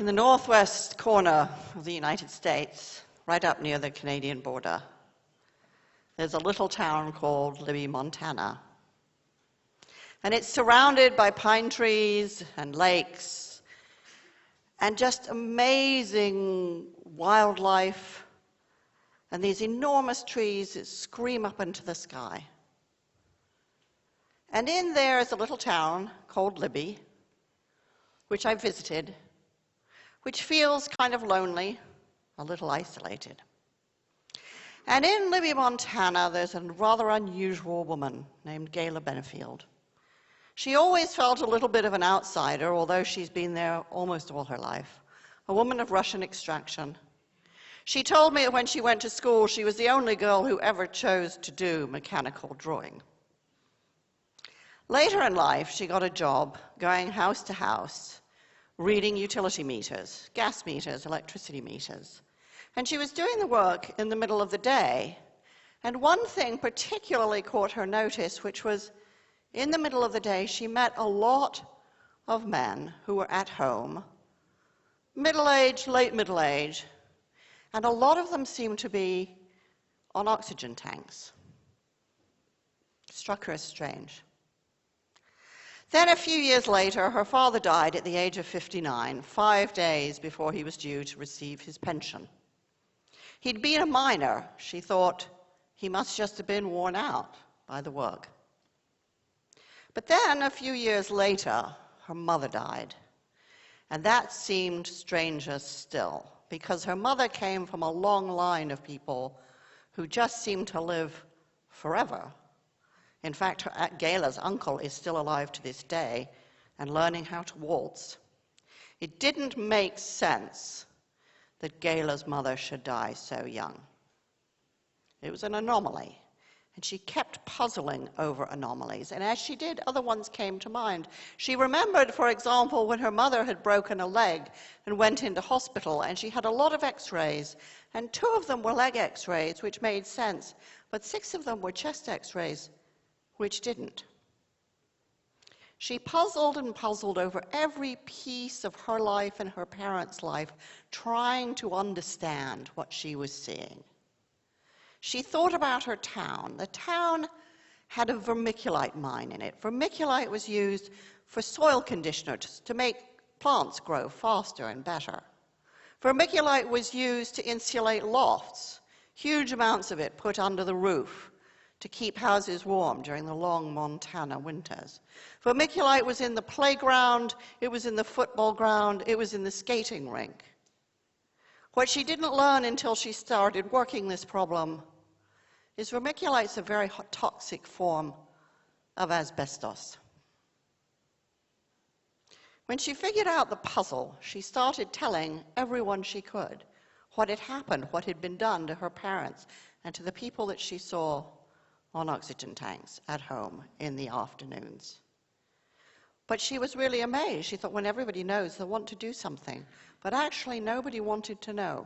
In the northwest corner of the United States, right up near the Canadian border, there's a little town called Libby, Montana. And it's surrounded by pine trees and lakes and just amazing wildlife and these enormous trees that scream up into the sky. And in there is a little town called Libby, which I visited, which feels kind of lonely, a little isolated. And in Libby, Montana, there's a rather unusual woman named Gayla Benefield. She always felt a little bit of an outsider, although she's been there almost all her life. A woman of Russian extraction. She told me that when she went to school, she was the only girl who ever chose to do mechanical drawing. Later in life, she got a job going house to house, reading utility meters, gas meters, electricity meters. And she was doing the work in the middle of the day. And one thing particularly caught her notice, which was in the middle of the day, she met a lot of men who were at home, middle-aged, late middle-aged, and a lot of them seemed to be on oxygen tanks. It struck her as strange. Then a few years later, her father died at the age of 59, 5 days before he was due to receive his pension. He'd been a miner. She thought he must just have been worn out by the work. But then, a few years later, her mother died. And that seemed stranger still, because her mother came from a long line of people who just seemed to live forever. In fact, Gayla's uncle is still alive to this day and learning how to waltz. It didn't make sense that Gayla's mother should die so young. It was an anomaly, and she kept puzzling over anomalies. And as she did, other ones came to mind. She remembered, for example, when her mother had broken a leg and went into hospital, and she had a lot of x-rays, and 2 of them were leg x-rays, which made sense, but 6 of them were chest x-rays, which didn't. She puzzled and puzzled over every piece of her life and her parents' life, trying to understand what she was seeing. She thought about her town. The town had a vermiculite mine in it. Vermiculite was used for soil conditioners to make plants grow faster and better. Vermiculite was used to insulate lofts, huge amounts of it put under the roof to keep houses warm during the long Montana winters. Vermiculite was in the playground, it was in the football ground, it was in the skating rink. What she didn't learn until she started working this problem is vermiculite's a very toxic form of asbestos. When she figured out the puzzle, she started telling everyone she could what had happened, what had been done to her parents, and to the people that she saw on oxygen tanks at home in the afternoons. But she was really amazed. She thought, when everybody knows, they'll want to do something. But actually, nobody wanted to know.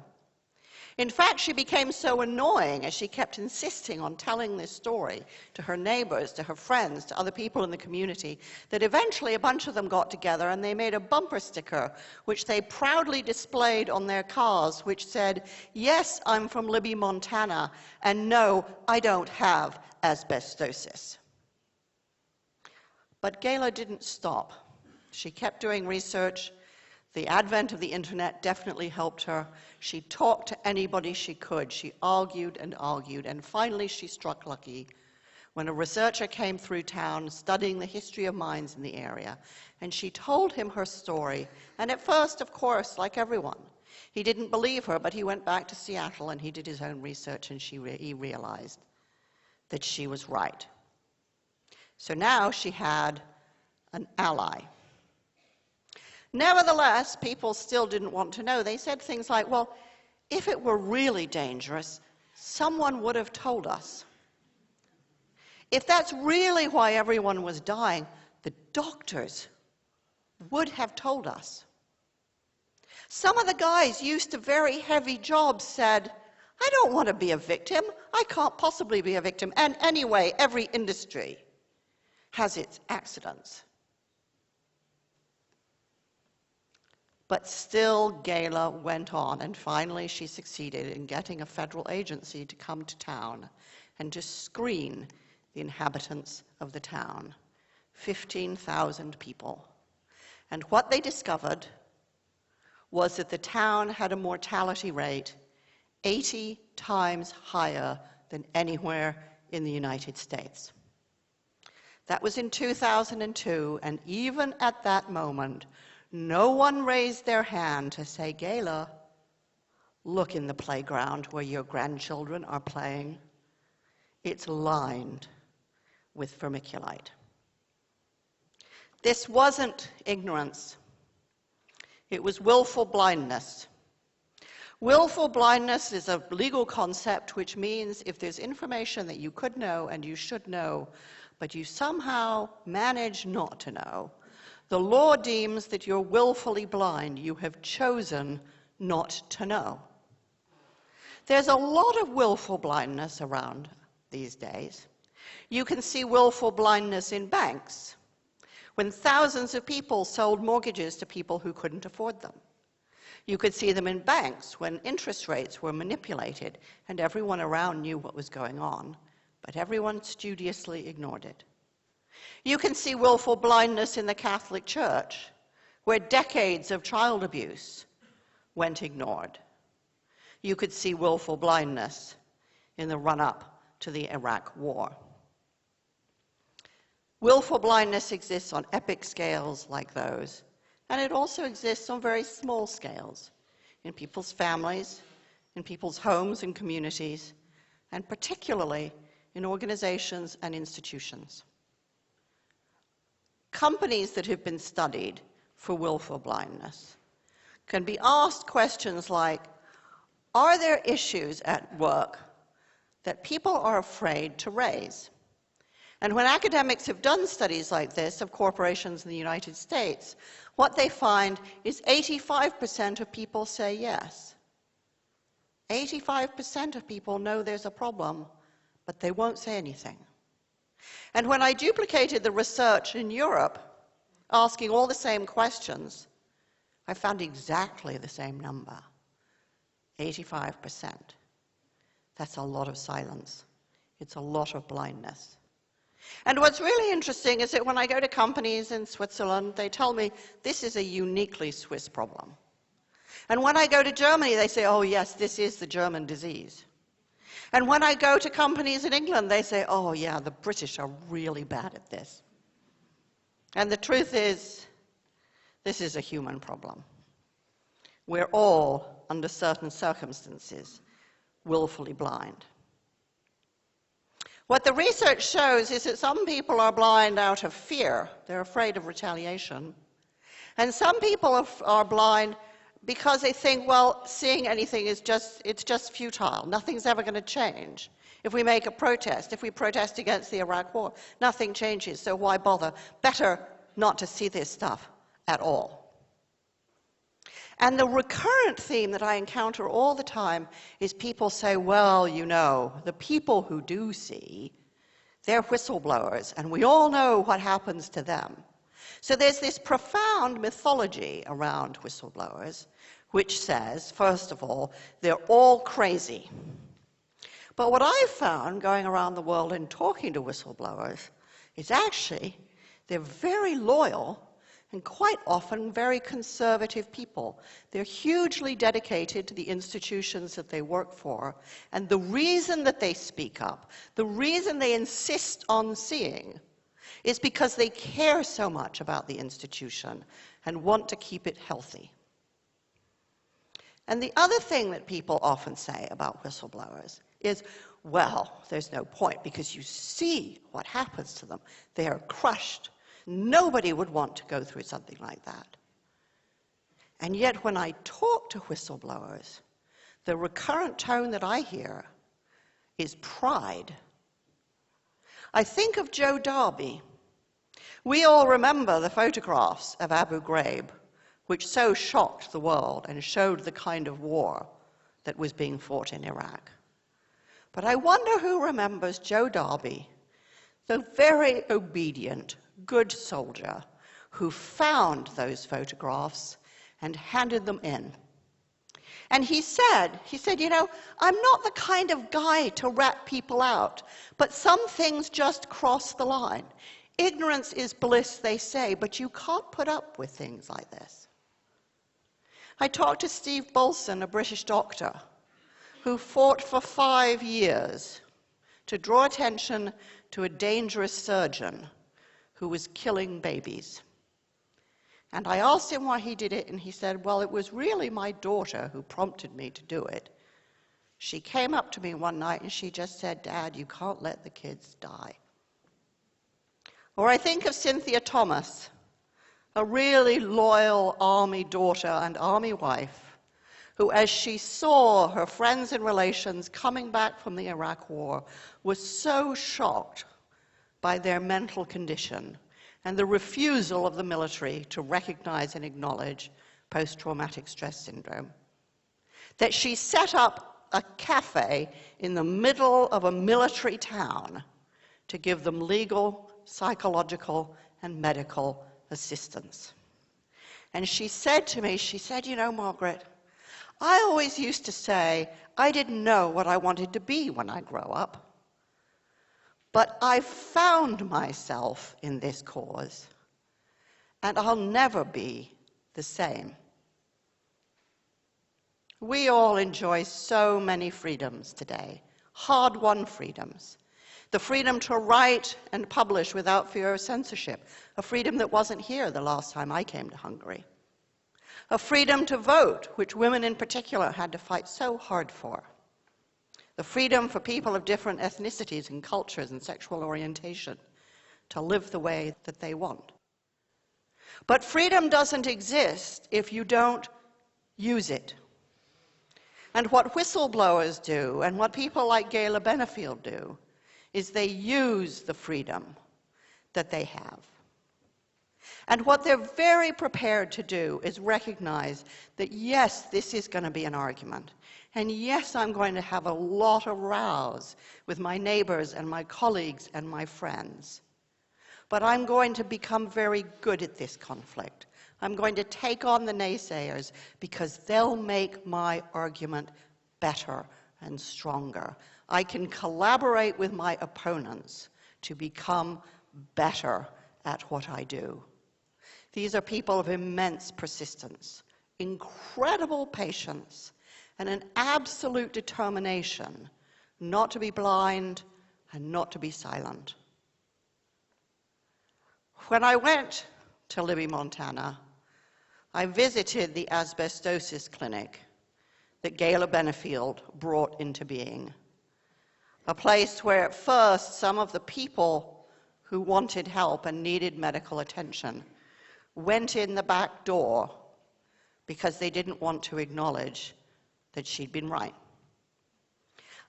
In fact, she became so annoying as she kept insisting on telling this story to her neighbors, to her friends, to other people in the community, that eventually a bunch of them got together and they made a bumper sticker, which they proudly displayed on their cars, which said, "Yes, I'm from Libby, Montana, and no, I don't have asbestosis." But Gayla didn't stop. She kept doing research. The advent of the internet definitely helped her. She talked to anybody she could. She argued, and finally she struck lucky when a researcher came through town studying the history of mines in the area, and she told him her story. And at first, of course, like everyone, he didn't believe her, but he went back to Seattle and he did his own research, and he realized that she was right. So now she had an ally. Nevertheless, people still didn't want to know. They said things like, well, if it were really dangerous, someone would have told us. If that's really why everyone was dying, the doctors would have told us. Some of the guys used to very heavy jobs said, I don't want to be a victim. I can't possibly be a victim. And anyway, every industry has its accidents. But still, Gala went on, and finally she succeeded in getting a federal agency to come to town and to screen the inhabitants of the town, 15,000 people. And what they discovered was that the town had a mortality rate 80 times higher than anywhere in the United States. That was in 2002, and even at that moment, no one raised their hand to say, Gala, look in the playground where your grandchildren are playing. It's lined with vermiculite. This wasn't ignorance. It was willful blindness. Willful blindness is a legal concept which means if there's information that you could know and you should know, but you somehow manage not to know, the law deems that you're willfully blind. You have chosen not to know. There's a lot of willful blindness around these days. You can see willful blindness in banks, when thousands of people sold mortgages to people who couldn't afford them. You could see them in banks when interest rates were manipulated and everyone around knew what was going on, but everyone studiously ignored it. You can see willful blindness in the Catholic Church, where decades of child abuse went ignored. You could see willful blindness in the run-up to the Iraq War. Willful blindness exists on epic scales like those, and it also exists on very small scales, in people's families, in people's homes and communities, and particularly in organizations and institutions. Companies that have been studied for willful blindness can be asked questions like, are there issues at work that people are afraid to raise? And when academics have done studies like this of corporations in the United States, what they find is 85% of people say yes. 85% of people know there's a problem, but they won't say anything. And when I duplicated the research in Europe, asking all the same questions, I found exactly the same number, 85%. That's a lot of silence. It's a lot of blindness. And what's really interesting is that when I go to companies in Switzerland, they tell me this is a uniquely Swiss problem. And when I go to Germany, they say, oh yes, this is the German disease. And when I go to companies in England, they say, oh yeah, the British are really bad at this. And the truth is, this is a human problem. We're all, under certain circumstances, willfully blind. What the research shows is that some people are blind out of fear. They're afraid of retaliation. And some people are blind because they think, well, seeing anything is just futile. Nothing's ever going to change. If we make a protest, if we protest against the Iraq War, nothing changes, so why bother? Better not to see this stuff at all. And the recurrent theme that I encounter all the time is people say, well, you know, the people who do see, they're whistleblowers, and we all know what happens to them. So there's this profound mythology around whistleblowers, which says, first of all, they're all crazy. But what I've found going around the world and talking to whistleblowers is actually they're very loyal and quite often very conservative people. They're hugely dedicated to the institutions that they work for, and the reason that they speak up, the reason they insist on seeing, is because they care so much about the institution and want to keep it healthy. And the other thing that people often say about whistleblowers is, well, there's no point because you see what happens to them. They are crushed. Nobody would want to go through something like that. And yet when I talk to whistleblowers, the recurrent tone that I hear is pride. I think of Joe Darby. We all remember the photographs of Abu Ghraib, which so shocked the world and showed the kind of war that was being fought in Iraq. But I wonder who remembers Joe Darby, the very obedient, good soldier who found those photographs and handed them in. And he said, you know, I'm not the kind of guy to rat people out, but some things just cross the line. Ignorance is bliss, they say, but you can't put up with things like this. I talked to Steve Bolson, a British doctor, who fought for 5 years to draw attention to a dangerous surgeon who was killing babies. And I asked him why he did it, and he said, well, it was really my daughter who prompted me to do it. She came up to me one night and she just said, Dad, you can't let the kids die. Or I think of Cynthia Thomas, a really loyal army daughter and army wife, who, as she saw her friends and relations coming back from the Iraq War, was so shocked by their mental condition and the refusal of the military to recognize and acknowledge post-traumatic stress syndrome, that she set up a cafe in the middle of a military town to give them legal, psychological, and medical assistance. And she said to me, you know, Margaret, I always used to say I didn't know what I wanted to be when I grow up. But I found myself in this cause, and I'll never be the same. We all enjoy so many freedoms today, hard-won freedoms. The freedom to write and publish without fear of censorship, a freedom that wasn't here the last time I came to Hungary. A freedom to vote, which women in particular had to fight so hard for. The freedom for people of different ethnicities and cultures and sexual orientation to live the way that they want. But freedom doesn't exist if you don't use it. And what whistleblowers do, and what people like Gayla Benefield do, is they use the freedom that they have. And what they're very prepared to do is recognize that, yes, this is going to be an argument. And yes, I'm going to have a lot of rows with my neighbors and my colleagues and my friends. But I'm going to become very good at this conflict. I'm going to take on the naysayers because they'll make my argument better and stronger. I can collaborate with my opponents to become better at what I do. These are people of immense persistence, incredible patience, and an absolute determination not to be blind and not to be silent. When I went to Libby, Montana, I visited the asbestosis clinic that Gayla Benefield brought into being, a place where at first some of the people who wanted help and needed medical attention went in the back door because they didn't want to acknowledge that she'd been right.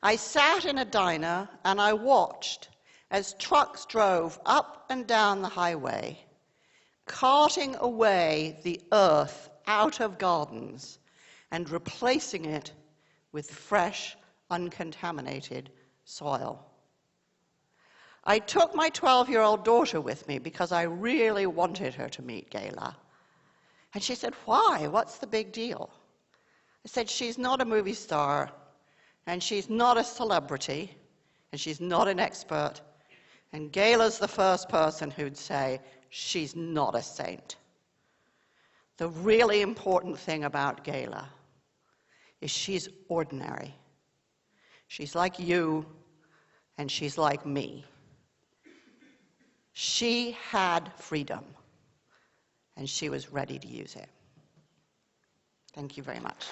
I sat in a diner and I watched as trucks drove up and down the highway, carting away the earth out of gardens and replacing it with fresh, uncontaminated soil. I took my 12-year-old daughter with me because I really wanted her to meet Gayla. And she said, why? What's the big deal? I said, she's not a movie star, and she's not a celebrity, and she's not an expert, and Gayla's the first person who'd say she's not a saint. The really important thing about Gayla is she's ordinary. She's like you, and she's like me. She had freedom, and she was ready to use it. Thank you very much.